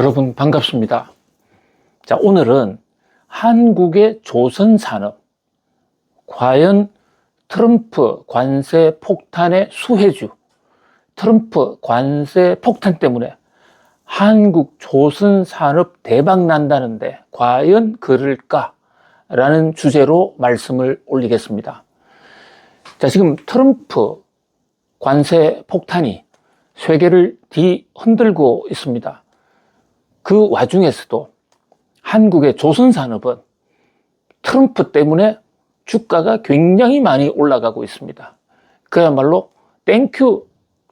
여러분 반갑습니다. 자, 오늘은 한국의 조선산업, 과연 트럼프 관세 폭탄의 수혜주, 트럼프 관세 폭탄 때문에 한국 조선산업 대박 난다는데 과연 그럴까라는 주제로 말씀을 올리겠습니다. 자, 지금 트럼프 관세 폭탄이 세계를 뒤흔들고 있습니다. 그 와중에서도 한국의 조선산업은 트럼프 때문에 주가가 굉장히 많이 올라가고 있습니다. 그야말로 땡큐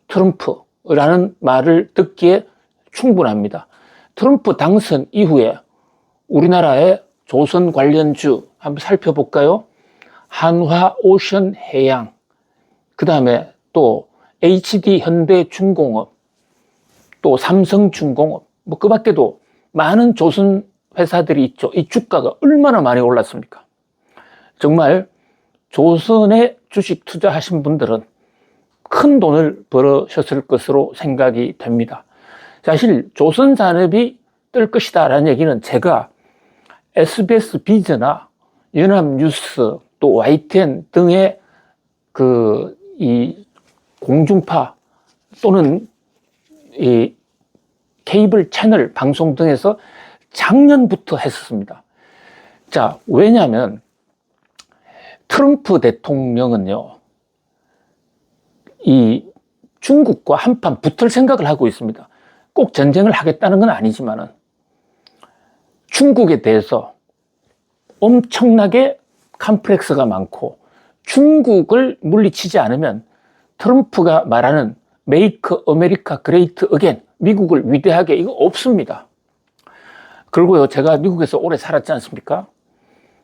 트럼프라는 말을 듣기에 충분합니다. 트럼프 당선 이후에 우리나라의 조선 관련주 한번 살펴볼까요? 한화오션 해양, 그 다음에 또 HD 현대중공업, 또 삼성중공업, 그 밖에도 많은 조선 회사들이 있죠. 이 주가가 얼마나 많이 올랐습니까? 정말 조선에 주식 투자하신 분들은 큰 돈을 벌으셨을 것으로 생각이 됩니다. 사실 조선 산업이 뜰 것이다 라는 얘기는 제가 SBS 비즈나 연합뉴스 또 YTN 등의 이 공중파 또는 이 케이블 채널 방송 등에서 작년부터 했었습니다. 자, 왜냐하면 트럼프 대통령은요, 이 중국과 한판 붙을 생각을 하고 있습니다. 꼭 전쟁을 하겠다는 건 아니지만은 중국에 대해서 엄청나게 컴플렉스가 많고 중국을 물리치지 않으면 트럼프가 말하는 메이크 아메리카 그레이트 어게인, 미국을 위대하게, 이거 없습니다. 그리고요, 제가 미국에서 오래 살았지 않습니까?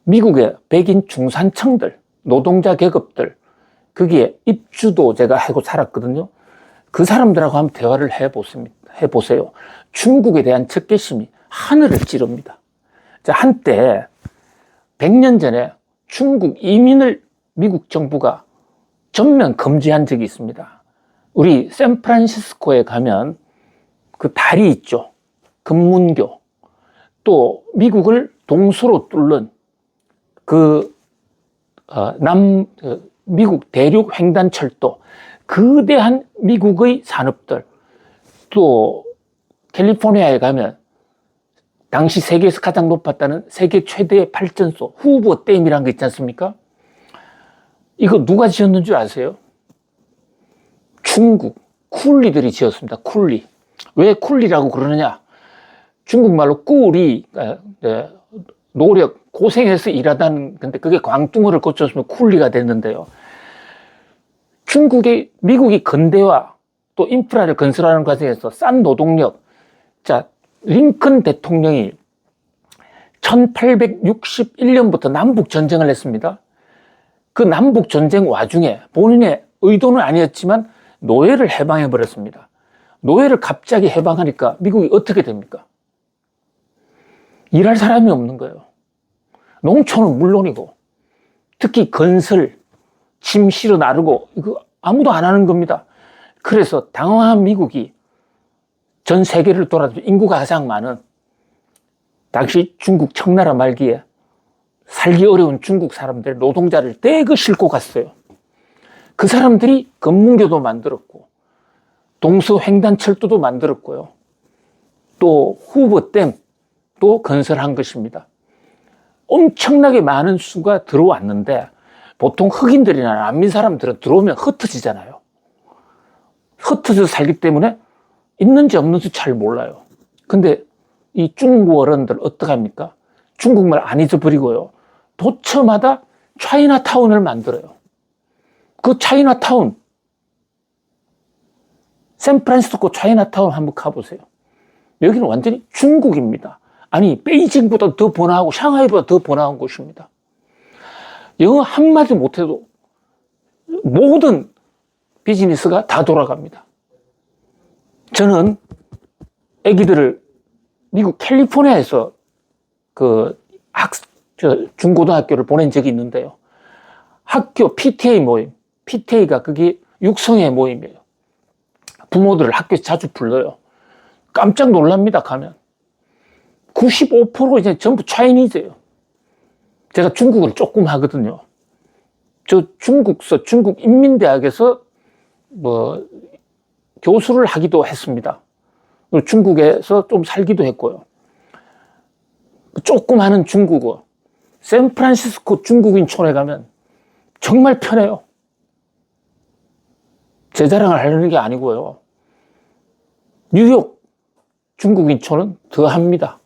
미국의 백인 중산층들, 노동자 계급들, 거기에 입주도 제가 하고 살았거든요. 그 사람들하고 한번 대화를 해보세요. 중국에 대한 적개심이 하늘을 찌릅니다. 자, 한때 100년 전에 중국 이민을 미국 정부가 전면 금지한 적이 있습니다. 우리 샌프란시스코에 가면 그 다리 있죠. 금문교. 또 미국을 동수로 뚫는 미국 대륙 횡단철도, 거대한 미국의 산업들, 또 캘리포니아에 가면 당시 세계에서 가장 높았다는 세계 최대의 발전소 후보 댐이라는 거 있지 않습니까? 이거 누가 지었는 줄 아세요? 중국 쿨리들이 지었습니다. 쿨리. 왜 쿨리라고 그러느냐? 중국말로 꿀이 노력, 고생해서 일하다는 건데 그게 광둥어를 고쳤으면 쿨리가 됐는데요. 미국이 근대화 또 인프라를 건설하는 과정에서 싼 노동력, 자, 링컨 대통령이 1861년부터 남북 전쟁을 했습니다. 그 남북 전쟁 와중에 본인의 의도는 아니었지만 노예를 해방해 버렸습니다. 노예를 갑자기 해방하니까 미국이 어떻게 됩니까? 일할 사람이 없는 거예요. 농촌은 물론이고, 특히 건설, 짐 실어 나르고, 이거 아무도 안 하는 겁니다. 그래서 당황한 미국이 전 세계를 돌아다니면서 인구가 가장 많은, 당시 중국 청나라 말기에 살기 어려운 중국 사람들, 노동자를 떼그 싣고 갔어요. 그 사람들이 금문교도 만들었고, 동서 횡단철도도 만들었고요. 또 후보댐, 또 건설한 것입니다. 엄청나게 많은 수가 들어왔는데 보통 흑인들이나 난민 사람들은 들어오면 흩어지잖아요. 흩어져서 살기 때문에 있는지 없는지 잘 몰라요. 근데 이 중국 어른들 어떡합니까? 중국말 안 잊어버리고요. 도처마다 차이나타운을 만들어요. 그 차이나타운, 샌프란시스코 차이나타운 한번 가보세요. 여기는 완전히 중국입니다. 아니, 베이징보다 더 번화하고 샹하이보다 더 번화한 곳입니다. 영어 한마디 못해도 모든 비즈니스가 다 돌아갑니다. 저는 애기들을 미국 캘리포니아에서 중고등학교를 보낸 적이 있는데요. 학교 PTA 모임, PTA가 그게 육성회 모임이에요. 부모들을 학교에서 자주 불러요. 깜짝 놀랍니다, 가면. 95% 이제 전부 차이니즈예요. 제가 중국어를 조금 하거든요. 저 중국인민대학에서 뭐 교수를 하기도 했습니다. 중국에서 좀 살기도 했고요. 조금 하는 중국어. 샌프란시스코 중국인촌에 가면 정말 편해요. 제 자랑을 하려는 게 아니고요. 뉴욕 중국인촌은 더 합니다.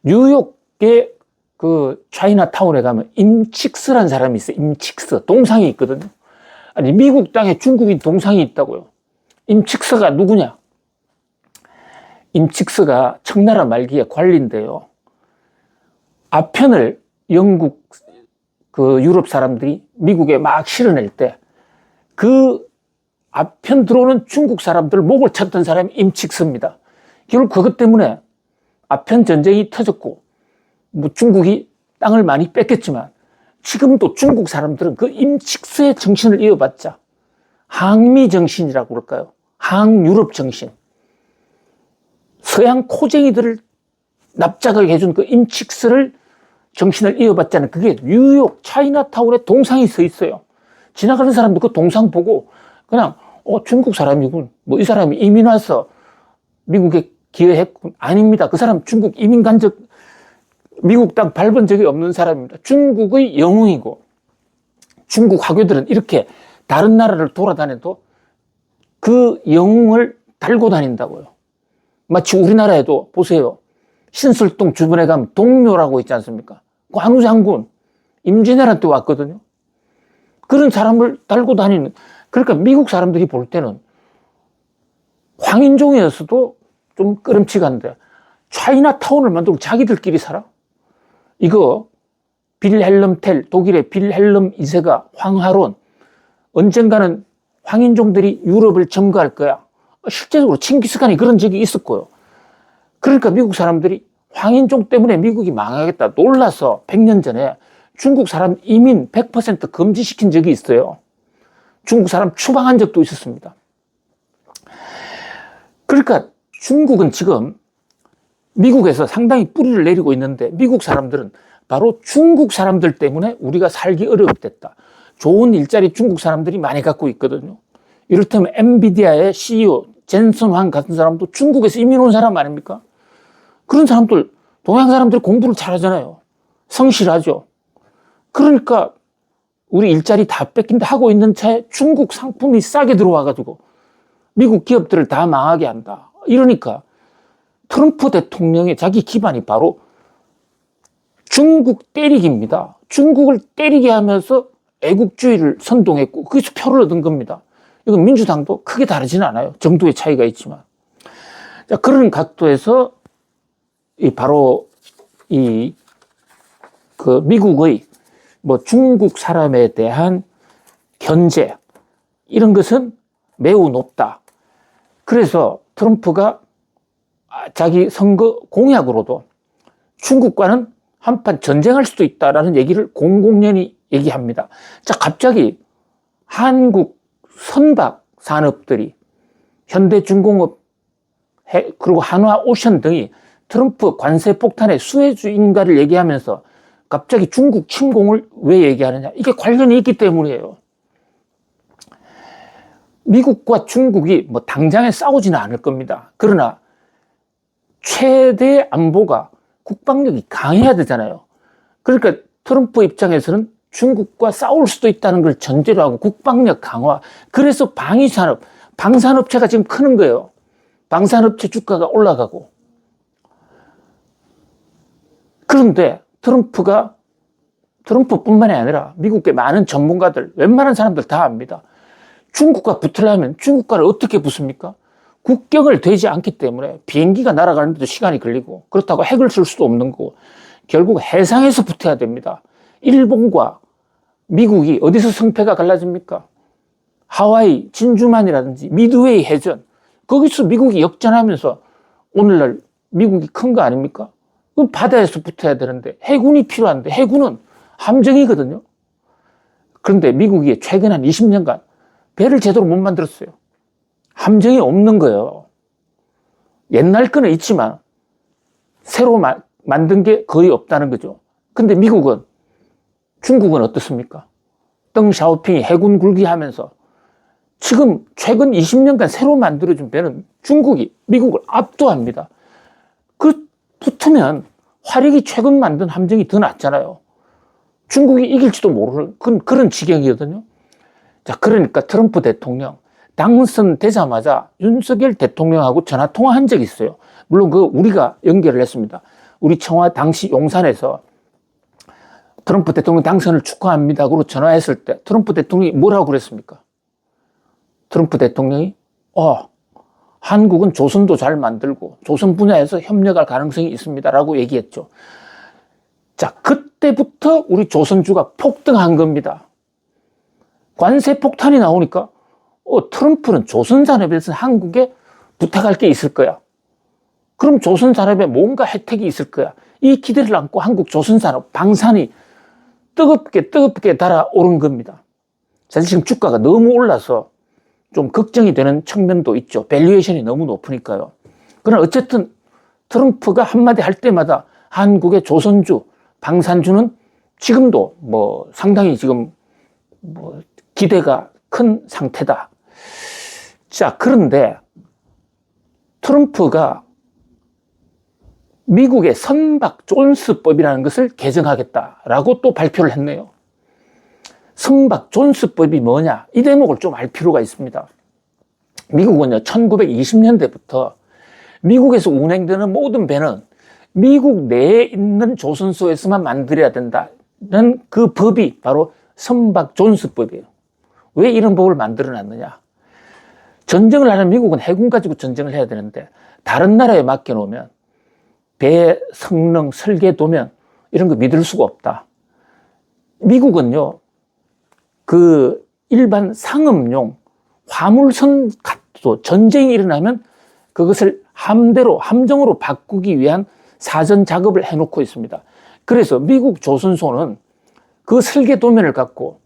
뉴욕의 그 차이나타운에 가면 임칙스라는 사람이 있어요. 임칙스. 동상이 있거든요. 아니, 미국 땅에 중국인 동상이 있다고요. 임칙스가 누구냐? 임칙스가 청나라 말기의 관리인데요. 아편을 영국, 그 유럽 사람들이 미국에 막 실어낼 때 그 아편 들어오는 중국 사람들 목을 쳤던 사람이 임칙스입니다. 결국 그것 때문에 아편 전쟁이 터졌고, 뭐 중국이 땅을 많이 뺏겼지만 지금도 중국 사람들은 그 임칙스의 정신을 이어받자 항미 정신이라고 그럴까요? 항유럽 정신. 서양 코쟁이들을 납작하게 해준 그 임칙스를 정신을 이어받자는 그게 뉴욕 차이나타운에 동상이 서 있어요. 지나가는 사람도 그 동상 보고 그냥 중국 사람이군. 뭐 이 사람이 이민 와서 미국에 기여했군. 아닙니다. 그 사람 중국 이민 간 적, 미국 땅 밟은 적이 없는 사람입니다. 중국의 영웅이고, 중국 화교들은 이렇게 다른 나라를 돌아다녀도 그 영웅을 달고 다닌다고요. 마치 우리나라에도 보세요. 신설동 주변에 가면 동묘라고 있지 않습니까? 관우 장군, 임진왜란 때 왔거든요. 그런 사람을 달고 다니는, 그러니까 미국 사람들이 볼 때는 황인종이었어도 좀 끄름칙한데 차이나타운을 만들고 자기들끼리 살아? 이거 빌헬름 텔, 독일의 빌헬름 2세가 황하론, 언젠가는 황인종들이 유럽을 점거할 거야. 실제적으로 칭기스칸이 그런 적이 있었고요. 그러니까 미국 사람들이 황인종 때문에 미국이 망하겠다 놀라서 100년 전에 중국 사람 이민 100% 금지시킨 적이 있어요. 중국 사람 추방한 적도 있었습니다. 그러니까 중국은 지금 미국에서 상당히 뿌리를 내리고 있는데 미국 사람들은 바로 중국 사람들 때문에 우리가 살기 어렵겠다. 좋은 일자리 중국 사람들이 많이 갖고 있거든요. 이를테면 엔비디아의 CEO 젠슨 황 같은 사람도 중국에서 이민 온 사람 아닙니까? 그런 사람들, 동양 사람들이 공부를 잘하잖아요. 성실하죠. 그러니까 우리 일자리 다 뺏긴다 하고 있는 차에 중국 상품이 싸게 들어와가지고 미국 기업들을 다 망하게 한다. 이러니까 트럼프 대통령의 자기 기반이 바로 중국 때리기입니다. 중국을 때리게 하면서 애국주의를 선동했고 거기서 표를 얻은 겁니다. 이건 민주당도 크게 다르지는 않아요. 정도의 차이가 있지만. 자, 그런 각도에서 바로 그 미국의 뭐 중국 사람에 대한 견제 이런 것은 매우 높다. 그래서 트럼프가 자기 선거 공약으로도 중국과는 한판 전쟁할 수도 있다라는 얘기를 공공연히 얘기합니다. 자, 갑자기 한국 선박 산업들이 현대중공업 그리고 한화오션 등이 트럼프 관세 폭탄의 수혜주 인가를 얘기하면서 갑자기 중국 침공을 왜 얘기하느냐? 이게 관련이 있기 때문이에요. 미국과 중국이 뭐 당장에 싸우지는 않을 겁니다. 그러나 최대 안보가 국방력이 강해야 되잖아요. 그러니까 트럼프 입장에서는 중국과 싸울 수도 있다는 걸 전제로 하고 국방력 강화. 그래서 방위산업, 방산업체가 지금 크는 거예요. 방산업체 주가가 올라가고. 그런데 트럼프뿐만이 아니라 미국의 많은 전문가들, 웬만한 사람들 다 압니다. 중국과 붙으려면 중국과를 어떻게 붙습니까? 국경을 대지 않기 때문에 비행기가 날아가는데도 시간이 걸리고 그렇다고 핵을 쓸 수도 없는 거고 결국 해상에서 붙어야 됩니다. 일본과 미국이 어디서 성패가 갈라집니까? 하와이, 진주만이라든지 미드웨이 해전 거기서 미국이 역전하면서 오늘날 미국이 큰 거 아닙니까? 그럼 바다에서 붙어야 되는데 해군이 필요한데 해군은 함정이거든요. 그런데 미국이 최근 한 20년간 배를 제대로 못 만들었어요. 함정이 없는 거예요. 옛날 거는 있지만 새로 만든 게 거의 없다는 거죠. 근데 미국은, 중국은 어떻습니까? 덩 샤오핑이 해군 굴기하면서 지금 최근 20년간 새로 만들어준 배는 중국이 미국을 압도합니다. 그 붙으면 화력이 최근 만든 함정이 더 낫잖아요. 중국이 이길지도 모르는 그런 지경이거든요. 자, 그러니까 트럼프 대통령 당선되자마자 윤석열 대통령하고 전화 통화한 적이 있어요. 물론 우리가 연결을 했습니다. 우리 청와 당시 용산에서 트럼프 대통령 당선을 축하합니다. 그러고 전화했을 때 트럼프 대통령이 뭐라고 그랬습니까? 트럼프 대통령이 한국은 조선도 잘 만들고 조선 분야에서 협력할 가능성이 있습니다라고 얘기했죠. 자, 그때부터 우리 조선주가 폭등한 겁니다. 관세 폭탄이 나오니까 트럼프는 조선산업에서 한국에 부탁할 게 있을 거야. 그럼 조선산업에 뭔가 혜택이 있을 거야. 이 기대를 안고 한국 조선산업 방산이 뜨겁게 달아오른 겁니다. 사실 지금 주가가 너무 올라서 좀 걱정이 되는 측면도 있죠. 밸류에이션이 너무 높으니까요. 그러나 어쨌든 트럼프가 한마디 할 때마다 한국의 조선주, 방산주는 지금도 상당히 지금 기대가 큰 상태다. 자, 그런데 트럼프가 미국의 선박 존스법이라는 것을 개정하겠다라고 또 발표를 했네요. 선박 존스법이 뭐냐? 이 대목을 좀 알 필요가 있습니다. 미국은요, 1920년대부터 미국에서 운행되는 모든 배는 미국 내에 있는 조선소에서만 만들어야 된다는 그 법이 바로 선박 존스법이에요. 왜 이런 법을 만들어 놨느냐? 전쟁을 하는 미국은 해군 가지고 전쟁을 해야 되는데 다른 나라에 맡겨놓으면 배 성능, 설계 도면 이런 거 믿을 수가 없다. 미국은요, 그 일반 상업용 화물선 같도 전쟁이 일어나면 그것을 함정으로 바꾸기 위한 사전 작업을 해놓고 있습니다. 그래서 미국 조선소는 그 설계도면을 갖고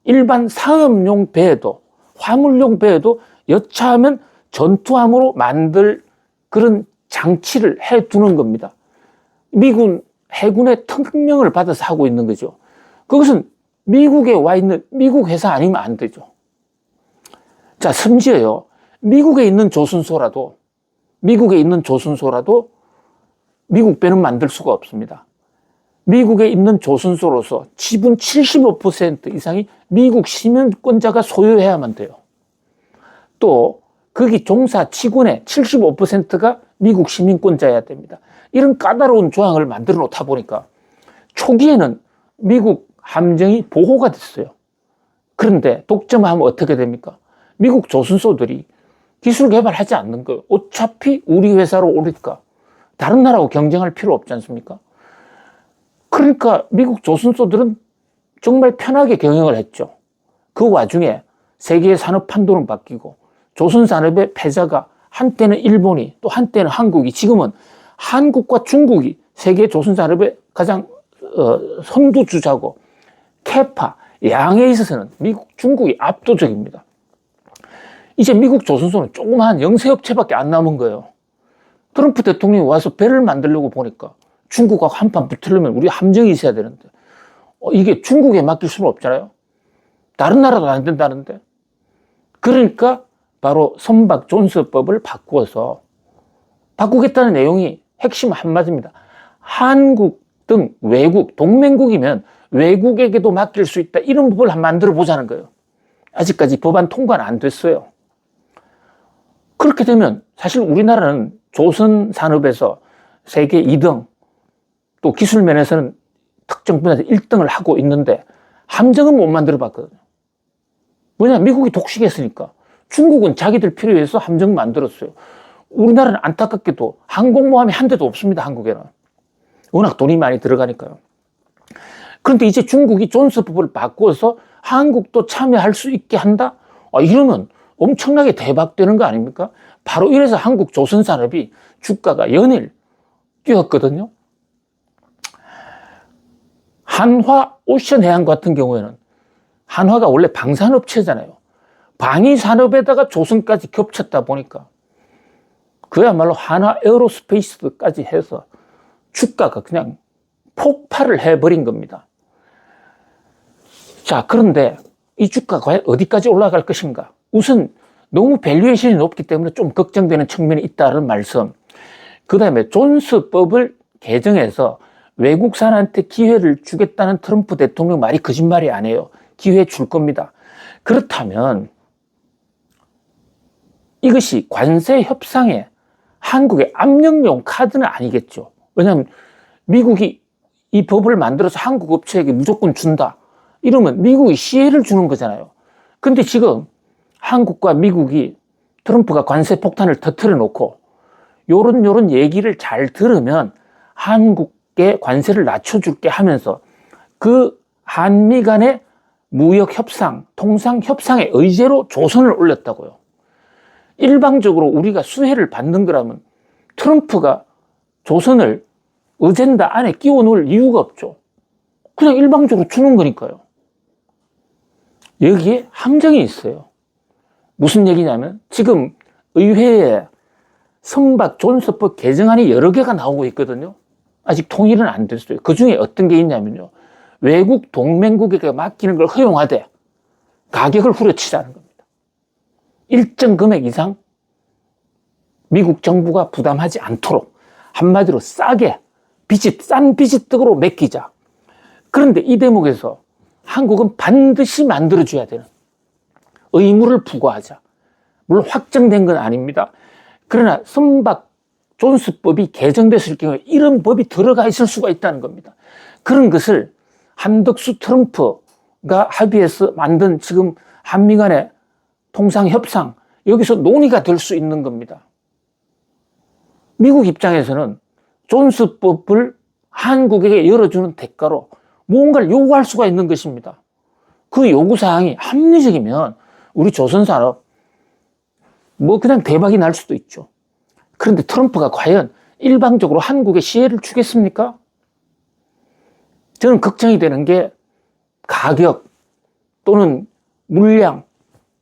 일반 상업용 배에도 화물용 배에도 여차하면 전투함으로 만들 그런 장치를 해두는 겁니다. 미군 해군의 특명을 받아서 하고 있는 거죠. 그것은 미국에 와 있는 미국 회사 아니면 안 되죠. 자, 심지어요, 미국에 있는 조선소라도 미국 배는 만들 수가 없습니다. 미국에 있는 조선소로서 지분 75% 이상이 미국 시민권자가 소유해야만 돼요. 또 거기 종사 직원의 75%가 미국 시민권자여야 됩니다. 이런 까다로운 조항을 만들어 놓다 보니까 초기에는 미국 함정이 보호가 됐어요. 그런데 독점하면 어떻게 됩니까? 미국 조선소들이 기술 개발하지 않는 거예요. 어차피 우리 회사로 오니까 다른 나라하고 경쟁할 필요 없지 않습니까? 그러니까 미국 조선소들은 정말 편하게 경영을 했죠. 그 와중에 세계의 산업 판도는 바뀌고 조선 산업의 패자가 한때는 일본이 또 한때는 한국이, 지금은 한국과 중국이 세계 조선 산업의 가장 선두주자고, 캐파, 양에 있어서는 미국, 중국이 압도적입니다. 이제 미국 조선소는 조그마한 영세업체밖에 안 남은 거예요. 트럼프 대통령이 와서 배를 만들려고 보니까 중국하고 한판 붙으려면 우리 함정이 있어야 되는데 이게 중국에 맡길 수는 없잖아요. 다른 나라도 안 된다는데. 그러니까 바로 선박 존스법을 바꾸겠다는 내용이 핵심 한마디입니다. 한국 등 외국, 동맹국이면 외국에게도 맡길 수 있다, 이런 법을 만들어 보자는 거예요. 아직까지 법안 통과는 안 됐어요. 그렇게 되면 사실 우리나라는 조선 산업에서 세계 2등, 또 기술 면에서는 특정 분야에서 1등을 하고 있는데 함정은 못 만들어 봤거든요. 뭐냐, 미국이 독식했으니까. 중국은 자기들 필요에 의해서 함정 만들었어요. 우리나라는 안타깝게도 항공모함이 한 대도 없습니다, 한국에는. 워낙 돈이 많이 들어가니까요. 그런데 이제 중국이 존스법을 바꿔서 한국도 참여할 수 있게 한다? 이러면 엄청나게 대박되는 거 아닙니까? 바로 이래서 한국 조선산업이 주가가 연일 뛰었거든요. 한화 오션해양 같은 경우에는 한화가 원래 방산업체잖아요. 방위산업에다가 조선까지 겹쳤다 보니까 그야말로 한화 에어로스페이스까지 해서 주가가 그냥 폭발을 해버린 겁니다. 자, 그런데 이 주가가 과연 어디까지 올라갈 것인가? 우선 너무 밸류에이션이 높기 때문에 좀 걱정되는 측면이 있다는 말씀. 그 다음에 존스법을 개정해서 외국산한테 기회를 주겠다는 트럼프 대통령 말이 거짓말이 아니에요. 기회 줄 겁니다. 그렇다면 이것이 관세 협상에 한국의 압력용 카드는 아니겠죠. 왜냐하면 미국이 이 법을 만들어서 한국 업체에게 무조건 준다. 이러면 미국이 시혜를 주는 거잖아요. 근데 지금 한국과 미국이 트럼프가 관세 폭탄을 터뜨려 놓고 요런 얘기를 잘 들으면 한국에 관세를 낮춰줄게 하면서 그 한미 간의 무역 협상, 통상 협상의 의제로 조선을 올렸다고요. 일방적으로 우리가 수혜를 받는 거라면 트럼프가 조선을 어젠다 안에 끼워 넣을 이유가 없죠. 그냥 일방적으로 주는 거니까요. 여기에 함정이 있어요. 무슨 얘기냐면 지금 의회에 선박 존스법 개정안이 여러 개가 나오고 있거든요. 아직 통일은 안 됐어요. 그 중에 어떤 게 있냐면요. 외국 동맹국에게 맡기는 걸 허용하되 가격을 후려치자는 겁니다. 일정 금액 이상 미국 정부가 부담하지 않도록 한마디로 싸게 싼 비지떡으로 맡기자. 그런데 이 대목에서 한국은 반드시 만들어줘야 되는 의무를 부과하자. 물론 확정된 건 아닙니다. 그러나 선박 존스법이 개정됐을 경우에 이런 법이 들어가 있을 수가 있다는 겁니다. 그런 것을 한덕수 트럼프가 합의해서 만든 지금 한미 간의 통상협상, 여기서 논의가 될 수 있는 겁니다. 미국 입장에서는 존스법을 한국에게 열어주는 대가로 무언가를 요구할 수가 있는 것입니다. 그 요구사항이 합리적이면 우리 조선산업 그냥 대박이 날 수도 있죠. 그런데 트럼프가 과연 일방적으로 한국에 시혜를 주겠습니까? 저는 걱정이 되는 게 가격 또는 물량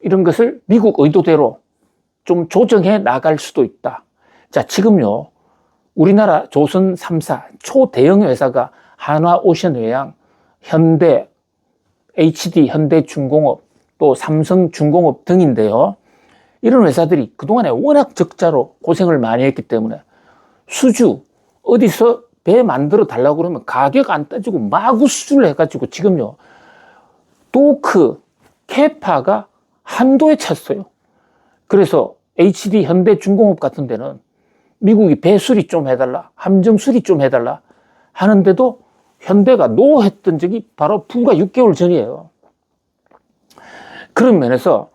이런 것을 미국 의도대로 좀 조정해 나갈 수도 있다. 자, 지금요, 우리나라 조선 3사 초대형 회사가 한화오션외양, 현대, HD, 현대중공업, 또 삼성중공업 등인데요. 이런 회사들이 그동안에 워낙 적자로 고생을 많이 했기 때문에 수주, 어디서 배 만들어 달라고 그러면 가격 안 따지고 마구 수주를 해가지고 지금요, 도크, 캐파가 한도에 찼어요. 그래서 HD, 현대중공업 같은 데는 미국이 배 수리 좀 해달라, 함정 수리 좀 해달라 하는데도 현대가 노 했던 적이 바로 불과 6개월 전이에요. 그런 면에서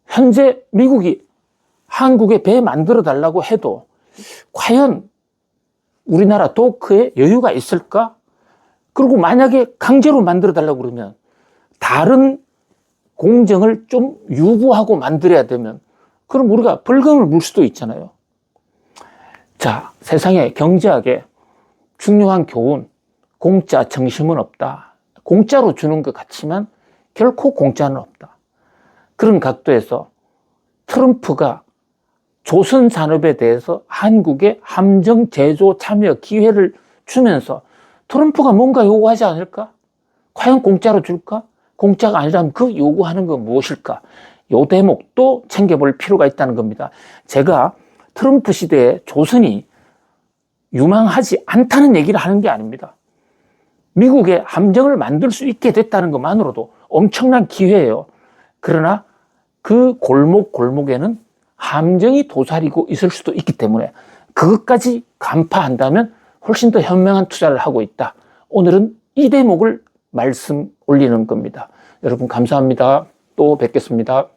현재 미국이 한국에 배 만들어 달라고 해도 과연 우리나라 도크에 여유가 있을까? 그리고 만약에 강제로 만들어 달라고 그러면 다른 공정을 좀 유구하고 만들어야 되면 그럼 우리가 벌금을 물 수도 있잖아요. 자, 세상에 경제학에 중요한 교훈, 공짜 정심은 없다. 공짜로 주는 것 같지만 결코 공짜는 없다. 그런 각도에서 트럼프가 조선 산업에 대해서 한국에 함정 제조 참여 기회를 주면서 트럼프가 뭔가 요구하지 않을까? 과연 공짜로 줄까? 공짜가 아니라면 그 요구하는 건 무엇일까? 요 대목도 챙겨볼 필요가 있다는 겁니다. 제가 트럼프 시대에 조선이 유망하지 않다는 얘기를 하는 게 아닙니다. 미국에 함정을 만들 수 있게 됐다는 것만으로도 엄청난 기회예요. 그러나 그 골목골목에는 함정이 도사리고 있을 수도 있기 때문에 그것까지 간파한다면 훨씬 더 현명한 투자를 하고 있다. 오늘은 이 대목을 말씀 올리는 겁니다. 여러분 감사합니다. 또 뵙겠습니다.